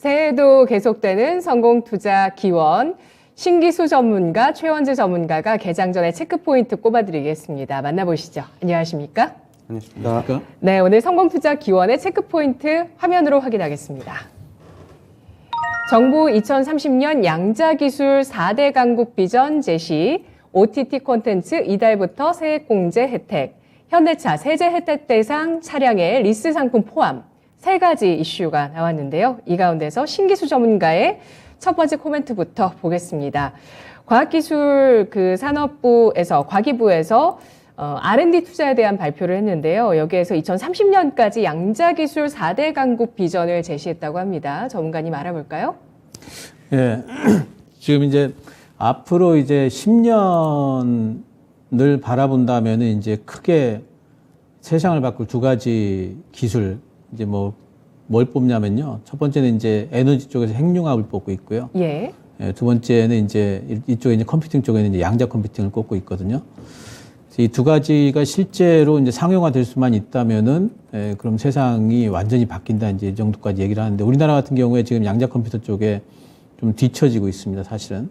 새해에도 계속되는 성공투자 기원, 신기수 전문가, 최원재 전문가가 개장 전에 체크포인트 꼽아드리겠습니다. 만나보시죠. 안녕하십니까? 안녕하십니까? 네, 오늘 성공투자 기원의 체크포인트 화면으로 확인하겠습니다. 정부 2030년 양자기술 4대 강국 비전 제시, OTT 콘텐츠 이달부터 세액공제 혜택, 현대차 세제 혜택 대상 차량의 리스 상품 포함, 세 가지 이슈가 나왔는데요. 이 가운데서 신기수 전문가의 첫 번째 코멘트부터 보겠습니다. 과학기술 산업부에서 과기부에서 R&D 투자에 대한 발표를 했는데요. 여기에서 2030년까지 양자기술 4대 강국 비전을 제시했다고 합니다. 전문가님 알아볼까요? 예. 지금 이제 앞으로 이제 10년을 바라본다면 이제 크게 세상을 바꿀 두 가지 기술, 이제 뭘 뽑냐면요. 첫 번째는 이제 에너지 쪽에서 핵융합을 뽑고 있고요. 예. 예, 두 번째는 이제 이쪽에 이제 컴퓨팅 쪽에는 이제 양자 컴퓨팅을 꼽고 있거든요. 이 두 가지가 실제로 이제 상용화 될 수만 있다면은, 그럼 세상이 완전히 바뀐다, 이제 이 정도까지 얘기를 하는데, 우리나라 같은 경우에 지금 양자 컴퓨터 쪽에 좀 뒤처지고 있습니다, 사실은.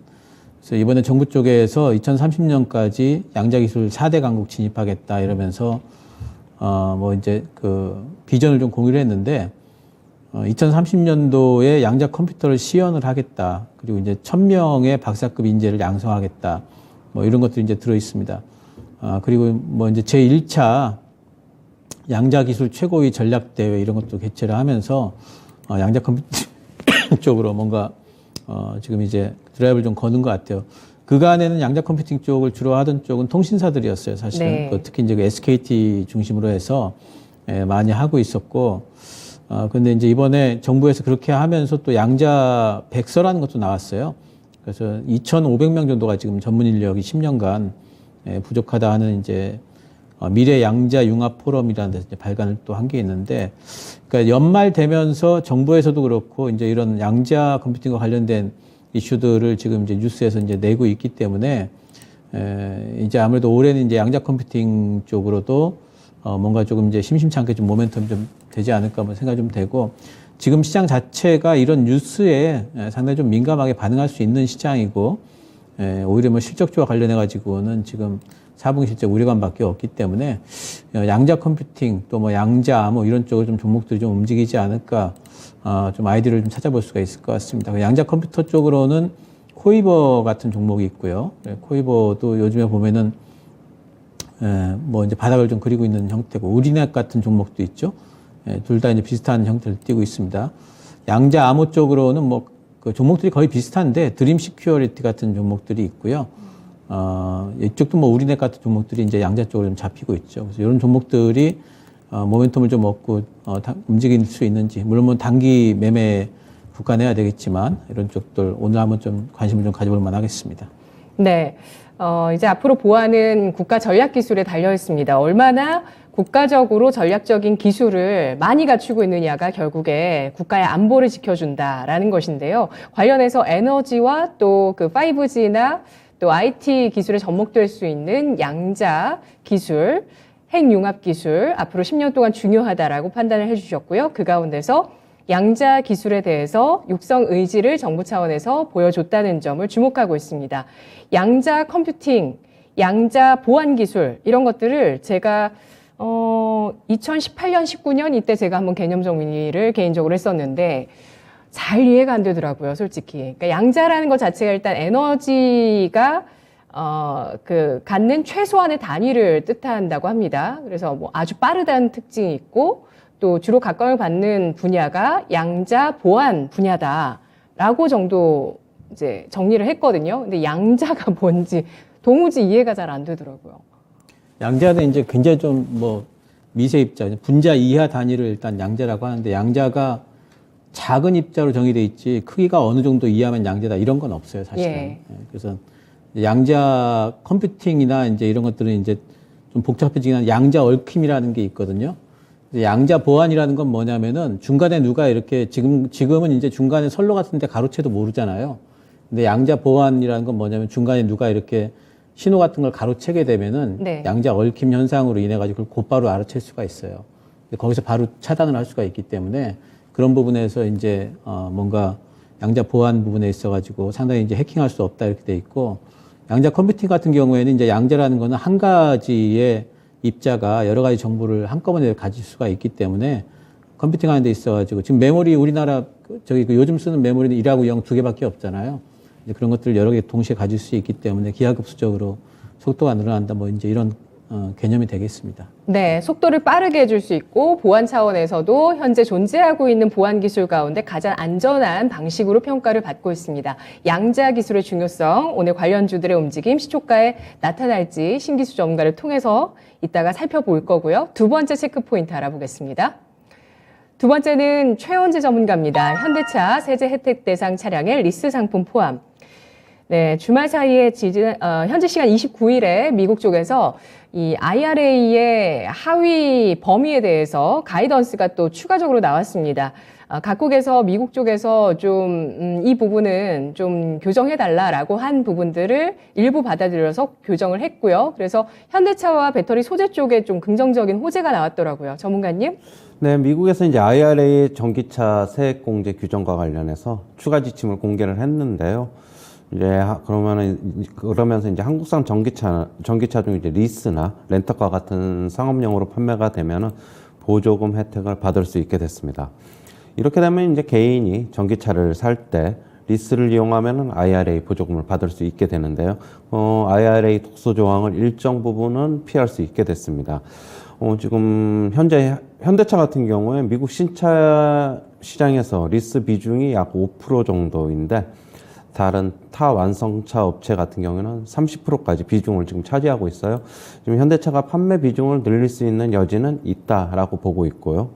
그래서 이번에 정부 쪽에서 2030년까지 양자 기술 4대 강국 진입하겠다 이러면서, 이제 비전을 좀 공유를 했는데, 2030년도에 양자 컴퓨터를 시연을 하겠다. 그리고 이제 1000명의 박사급 인재를 양성하겠다. 이런 것들이 이제 들어 있습니다. 그리고 이제 제1차 양자기술 최고위 전략대회 이런 것도 개최를 하면서, 양자 컴퓨터 쪽으로 뭔가, 지금 이제 드라이브를 좀 거는 것 같아요. 그간에는 양자 컴퓨팅 쪽을 주로 하던 쪽은 통신사들이었어요, 사실은. 네. 특히 이제 SKT 중심으로 해서, 많이 하고 있었고, 근데 이제 이번에 정부에서 그렇게 하면서 또 양자 백서라는 것도 나왔어요. 그래서 2,500명 정도가 지금 전문 인력이 10년간 부족하다 하는 이제 미래 양자 융합 포럼이라는 데서 이제 발간을 또 한 게 있는데, 그러니까 연말 되면서 정부에서도 그렇고 이제 이런 양자 컴퓨팅과 관련된 이슈들을 지금 이제 뉴스에서 이제 내고 있기 때문에 이제 아무래도 올해는 이제 양자 컴퓨팅 쪽으로도 뭔가 조금 이제 심심찮게 좀 모멘텀이 좀 되지 않을까 생각이 좀 되고, 지금 시장 자체가 이런 뉴스에 상당히 좀 민감하게 반응할 수 있는 시장이고, 오히려 실적주와 관련해 가지고는 지금 4분기 실적 우려감밖에 없기 때문에 양자 컴퓨팅 또 양자 이런 쪽으로 좀 종목들이 좀 움직이지 않을까, 좀 아이디어를 좀 찾아볼 수가 있을 것 같습니다. 양자 컴퓨터 쪽으로는 코이버 같은 종목이 있고요. 코이버도 요즘에 보면은 이제 바닥을 좀 그리고 있는 형태고, 우리넷 같은 종목도 있죠. 둘 다 이제 비슷한 형태를 띠고 있습니다. 양자 암호 쪽으로는 종목들이 거의 비슷한데, 드림 시큐어리티 같은 종목들이 있고요. 이쪽도 우리넷 같은 종목들이 이제 양자 쪽으로 좀 잡히고 있죠. 그래서 이런 종목들이, 모멘텀을 좀 얻고, 움직일 수 있는지, 물론 단기 매매 국간해야 되겠지만, 이런 쪽들 오늘 한번 좀 관심을 좀 가져볼 만 하겠습니다. 네. 이제 앞으로 보안은 국가 전략 기술에 달려 있습니다. 얼마나 국가적으로 전략적인 기술을 많이 갖추고 있느냐가 결국에 국가의 안보를 지켜준다라는 것인데요. 관련해서 에너지와 또 5G나 또 IT 기술에 접목될 수 있는 양자 기술, 핵융합 기술, 앞으로 10년 동안 중요하다라고 판단을 해주셨고요. 그 가운데서 양자 기술에 대해서 육성 의지를 정부 차원에서 보여줬다는 점을 주목하고 있습니다. 양자 컴퓨팅, 양자 보안 기술 이런 것들을 제가 2018년, 19년 이때 제가 한번 개념 정리를 개인적으로 했었는데 잘 이해가 안 되더라고요, 솔직히. 그러니까 양자라는 것 자체가 일단 에너지가 갖는 최소한의 단위를 뜻한다고 합니다. 그래서 아주 빠르다는 특징이 있고, 또 주로 각광을 받는 분야가 양자 보안 분야다라고 정도 이제 정리를 했거든요. 근데 양자가 뭔지 도무지 이해가 잘 안 되더라고요. 양자는 이제 굉장히 좀 미세 입자, 분자 이하 단위를 일단 양자라고 하는데, 양자가 작은 입자로 정의돼 있지 크기가 어느 정도 이하면 양자다 이런 건 없어요, 사실은. 예. 그래서 양자 컴퓨팅이나 이제 이런 것들은 이제 좀 복잡해지긴 한 양자 얽힘이라는 게 있거든요. 양자 보안이라는 건 뭐냐면은 중간에 누가 이렇게 지금은 이제 중간에 선로 같은 데 가로채도 모르잖아요. 근데 양자 보안이라는 건 뭐냐면 중간에 누가 이렇게 신호 같은 걸 가로채게 되면은 네. 양자 얽힘 현상으로 인해 가지고 그걸 곧바로 알아챌 수가 있어요. 거기서 바로 차단을 할 수가 있기 때문에 그런 부분에서 이제 뭔가 양자 보안 부분에 있어가지고 상당히 이제 해킹할 수 없다 이렇게 돼 있고, 양자 컴퓨팅 같은 경우에는 이제 양자라는 거는 한 가지의 입자가 여러 가지 정보를 한꺼번에 가질 수가 있기 때문에 컴퓨팅 하는 데 있어가지고 지금 메모리 우리나라 저기 요즘 쓰는 메모리는 1하고 0 두 개밖에 없잖아요. 이제 그런 것들을 여러 개 동시에 가질 수 있기 때문에 기하급수적으로 속도가 늘어난다 뭐 이제 이런 개념이 되겠습니다. 네, 속도를 빠르게 해줄 수 있고 보안 차원에서도 현재 존재하고 있는 보안 기술 가운데 가장 안전한 방식으로 평가를 받고 있습니다. 양자 기술의 중요성, 오늘 관련주들의 움직임, 시초가에 나타날지 신기술 전문가를 통해서 이따가 살펴볼 거고요. 두 번째 체크 포인트 알아보겠습니다. 두 번째는 최원재 전문가입니다. 현대차 세제 혜택 대상 차량의 리스 상품 포함. 네, 주말 사이에 현지 시간 29일에 미국 쪽에서 이 IRA의 하위 범위에 대해서 가이던스가 또 추가적으로 나왔습니다. 각국에서 미국 쪽에서 좀 이 부분은 좀 교정해달라라고 한 부분들을 일부 받아들여서 교정을 했고요. 그래서 현대차와 배터리 소재 쪽에 좀 긍정적인 호재가 나왔더라고요. 전문가님? 네, 미국에서 이제 IRA 전기차 세액 공제 규정과 관련해서 추가 지침을 공개를 했는데요. 이제 그러면서 이제 한국산 전기차 중 이제 리스나 렌터카 같은 상업용으로 판매가 되면은 보조금 혜택을 받을 수 있게 됐습니다. 이렇게 되면 이제 개인이 전기차를 살 때 리스를 이용하면은 IRA 보조금을 받을 수 있게 되는데요. IRA 독소 조항을 일정 부분은 피할 수 있게 됐습니다. 지금 현재 현대차 같은 경우에 미국 신차 시장에서 리스 비중이 약 5% 정도인데 다른 타 완성차 업체 같은 경우에는 30%까지 비중을 지금 차지하고 있어요. 지금 현대차가 판매 비중을 늘릴 수 있는 여지는 있다라고 보고 있고요.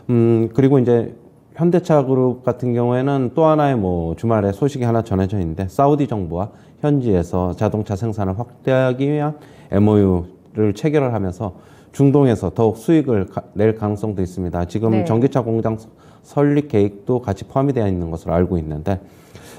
그리고 이제 현대차 그룹 같은 경우에는 또 하나의 주말에 소식이 하나 전해져 있는데, 사우디 정부와 현지에서 자동차 생산을 확대하기 위한 MOU를 체결을 하면서 중동에서 더욱 수익을 낼 가능성도 있습니다. 지금 네. 전기차 공장 설립 계획도 같이 포함이 되어 있는 것으로 알고 있는데,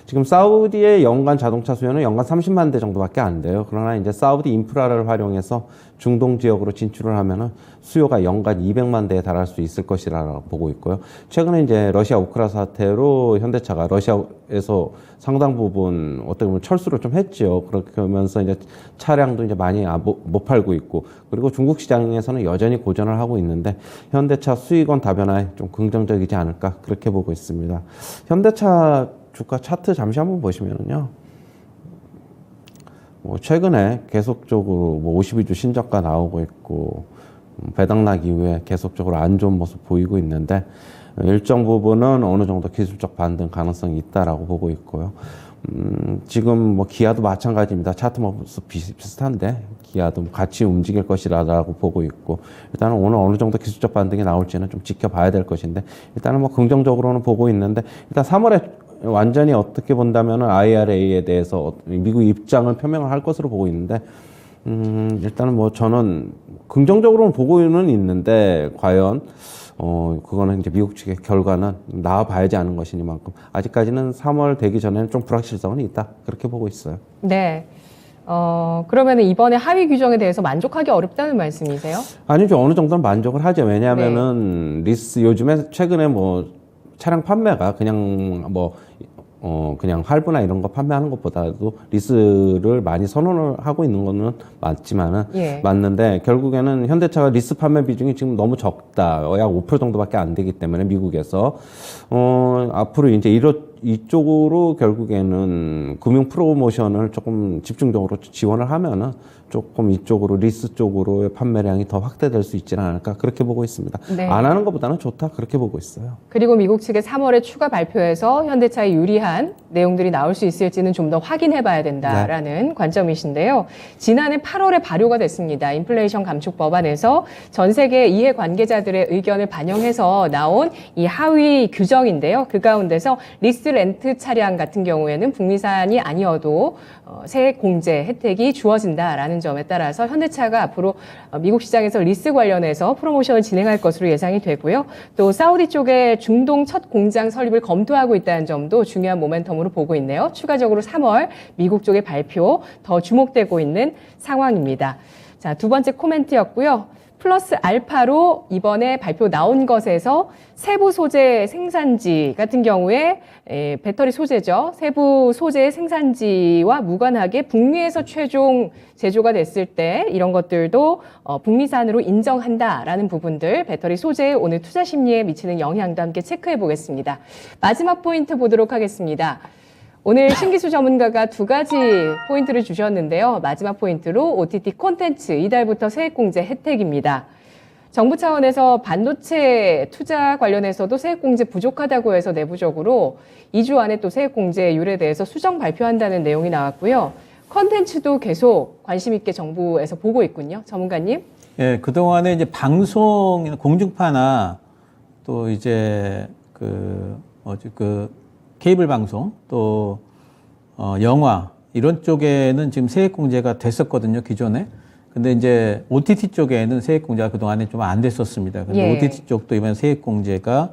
지금 사우디의 연간 자동차 수요는 연간 30만 대 정도밖에 안 돼요. 그러나 이제 사우디 인프라를 활용해서 중동 지역으로 진출을 하면은 수요가 연간 200만 대에 달할 수 있을 것이라고 보고 있고요. 최근에 이제 러시아 우크라 사태로 현대차가 러시아에서 상당 부분 어떻게 보면 철수를 좀 했죠. 그렇게 하면서 이제 차량도 이제 많이 못 팔고 있고, 그리고 중국 시장에서는 여전히 고전을 하고 있는데 현대차 수익원 다변화에 좀 긍정적이지 않을까 그렇게 보고 있습니다. 현대차 주가 차트 잠시 한번 보시면은요, 최근에 계속적으로 52주 신저가 나오고 있고, 배당락 이후에 계속적으로 안 좋은 모습 보이고 있는데, 일정 부분은 어느 정도 기술적 반등 가능성이 있다라고 보고 있고요. 지금 기아도 마찬가지입니다. 차트 모습 비슷한데, 기아도 같이 움직일 것이라고 보고 있고, 일단은 오늘 어느 정도 기술적 반등이 나올지는 좀 지켜봐야 될 것인데, 일단은 긍정적으로는 보고 있는데, 일단 3월에 완전히 어떻게 본다면은 IRA에 대해서 미국 입장을 표명을 할 것으로 보고 있는데, 일단은 저는 긍정적으로는 보고는 있는데, 과연 그거는 이제 미국 측의 결과는 나와봐야지 아는 것이니만큼 아직까지는 3월 되기 전에는 좀 불확실성은 있다, 그렇게 보고 있어요. 네. 그러면 이번에 하위 규정에 대해서 만족하기 어렵다는 말씀이세요? 아니죠. 어느 정도는 만족을 하죠. 왜냐하면은 리스 요즘에 최근에 차량 판매가 그냥 할부나 이런 거 판매하는 것보다도 리스를 많이 선호를 하고 있는 거는 맞지만은, 예. 맞는데 결국에는 현대차가 리스 판매 비중이 지금 너무 적다. 약 5% 정도밖에 안 되기 때문에 미국에서 앞으로 이제 이쪽으로 결국에는 금융 프로모션을 조금 집중적으로 지원을 하면은 조금 이쪽으로 리스 쪽으로의 판매량이 더 확대될 수 있지는 않을까 그렇게 보고 있습니다. 네. 안 하는 것보다는 좋다 그렇게 보고 있어요. 그리고 미국 측의 3월에 추가 발표에서 현대차에 유리한 내용들이 나올 수 있을지는 좀 더 확인해 봐야 된다라는 관점이신데요. 지난해 8월에 발효가 됐습니다. 인플레이션 감축 법안에서 전 세계 이해 관계자들의 의견을 반영해서 나온 이 하위 규정인데요. 그 가운데서 리스 렌트 차량 같은 경우에는 북미산이 아니어도 세액 공제 혜택이 주어진다라는 점에 따라서 현대차가 앞으로 미국 시장에서 리스 관련해서 프로모션을 진행할 것으로 예상이 되고요. 또 사우디 쪽에 중동 첫 공장 설립을 검토하고 있다는 점도 중요한 모멘텀으로 보고 있네요. 추가적으로 3월 미국 쪽의 발표 더 주목되고 있는 상황입니다. 자, 두 번째 코멘트였고요. 플러스 알파로 이번에 발표 나온 것에서 세부 소재 생산지 같은 경우에 배터리 소재죠. 세부 소재 생산지와 무관하게 북미에서 최종 제조가 됐을 때 이런 것들도 북미산으로 인정한다라는 부분들, 배터리 소재의 오늘 투자 심리에 미치는 영향도 함께 체크해 보겠습니다. 마지막 포인트 보도록 하겠습니다. 오늘 신기수 전문가가 두 가지 포인트를 주셨는데요. 마지막 포인트로 OTT 콘텐츠 이달부터 세액공제 혜택입니다. 정부 차원에서 반도체 투자 관련해서도 세액공제 부족하다고 해서 내부적으로 2주 안에 또 세액공제율에 대해서 수정 발표한다는 내용이 나왔고요. 콘텐츠도 계속 관심 있게 정부에서 보고 있군요. 전문가님. 예, 그동안에 이제 방송, 공중파나 또 이제 케이블 방송 또 영화 이런 쪽에는 지금 세액 공제가 됐었거든요, 기존에. 근데 이제 OTT 쪽에는 세액 공제가 그동안에 좀 안 됐었습니다. 근데 예. OTT 쪽도 이번에 세액 공제가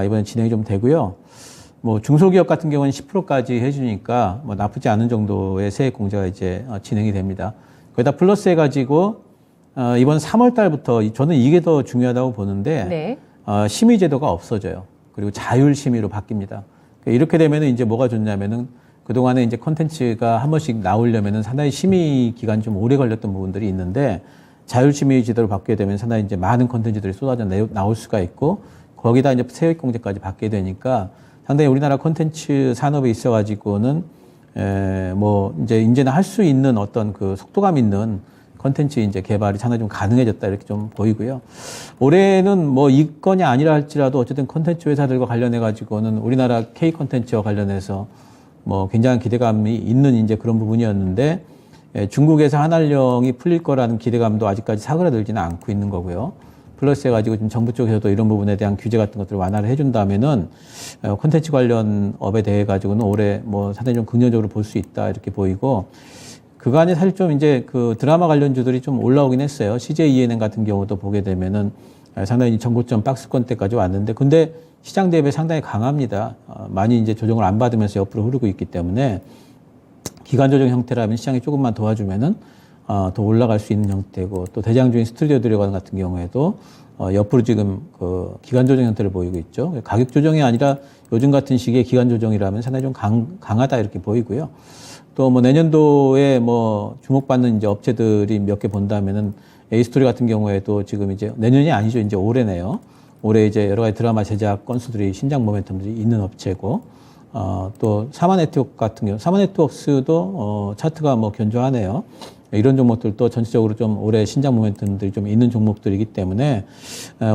이번에 진행이 좀 되고요. 뭐 중소기업 같은 경우는 10%까지 해주니까 뭐 나쁘지 않은 정도의 세액 공제가 이제 진행이 됩니다. 거기다 플러스 해가지고 이번 3월 달부터 저는 이게 더 중요하다고 보는데 네. 심의 제도가 없어져요. 그리고 자율 심의로 바뀝니다. 이렇게 되면은 이제 뭐가 좋냐면은 그동안에 이제 콘텐츠가 한 번씩 나오려면은 상당히 심의 기간이 좀 오래 걸렸던 부분들이 있는데 자율 심의 제도를 받게 되면 상당히 이제 많은 콘텐츠들이 쏟아져 나올 수가 있고 거기다 이제 세액 공제까지 받게 되니까 상당히 우리나라 콘텐츠 산업에 있어가지고는 뭐 이제는 할 수 있는 어떤 그 속도감 있는 콘텐츠 이제 개발이 상당히 좀 가능해졌다 이렇게 좀 보이고요. 올해는 뭐 이건이 아니라 할지라도 어쨌든 콘텐츠 회사들과 관련해 가지고는 우리나라 K 콘텐츠와 관련해서 뭐 굉장한 기대감이 있는 이제 그런 부분이었는데 중국에서 한한령이 풀릴 거라는 기대감도 아직까지 사그라들지는 않고 있는 거고요. 플러스 해가지고 지금 정부 쪽에서도 이런 부분에 대한 규제 같은 것들을 완화를 해준다면은 콘텐츠 관련 업에 대해 가지고는 올해 뭐 상당히 좀 긍정적으로 볼 수 있다 이렇게 보이고. 그간에 사실 좀 이제 그 드라마 관련주들이 좀 올라오긴 했어요. CJ ENM 같은 경우도 보게 되면은 상당히 전고점 박스권 때까지 왔는데 근데 시장 대비 상당히 강합니다. 많이 이제 조정을 안 받으면서 옆으로 흐르고 있기 때문에 기간 조정 형태라면 시장이 조금만 도와주면은 더 올라갈 수 있는 형태고 또 대장주인 스튜디오들 같은 경우에도 옆으로 지금 그 기간 조정 형태를 보이고 있죠. 가격 조정이 아니라 요즘 같은 시기에 기간 조정이라면 상당히 좀 강하다 이렇게 보이고요. 또 뭐 내년도에 뭐 주목받는 이제 업체들이 몇 개 본다면은 에이스토리 같은 경우에도 지금 이제 내년이 아니죠. 이제 올해네요. 올해 이제 여러 가지 드라마 제작 건수들이 신작 모멘텀들이 있는 업체고, 또 사마 네트워크 같은 경우, 사마 네트워크스도 차트가 뭐 견조하네요. 이런 종목들도 전체적으로 좀 올해 신작 모멘텀들이 좀 있는 종목들이기 때문에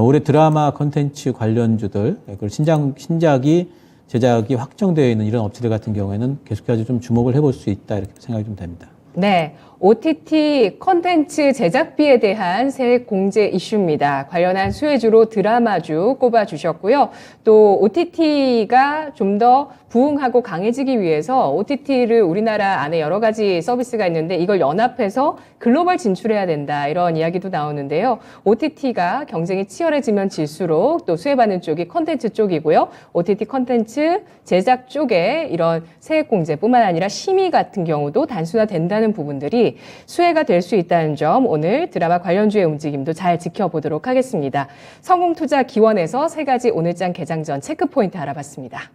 올해 드라마 콘텐츠 관련주들, 그리고 신작이 제작이 확정되어 있는 이런 업체들 같은 경우에는 계속해서 좀 주목을 해볼 수 있다 이렇게 생각이 좀 됩니다. 네, OTT 콘텐츠 제작비에 대한 세액 공제 이슈입니다. 관련한 수혜주로 드라마주 꼽아주셨고요. 또 OTT가 좀 더 부흥하고 강해지기 위해서 OTT를 우리나라 안에 여러 가지 서비스가 있는데 이걸 연합해서 글로벌 진출해야 된다 이런 이야기도 나오는데요. OTT가 경쟁이 치열해지면 질수록 또 수혜받는 쪽이 콘텐츠 쪽이고요. OTT 콘텐츠 제작 쪽에 이런 세액 공제뿐만 아니라 심의 같은 경우도 단순화된다는 부분들이 수혜가 될 수 있다는 점 오늘 드라마 관련주의 움직임도 잘 지켜보도록 하겠습니다. 성공투자기원에서 3가지 오늘장 개장 전 체크포인트 알아봤습니다.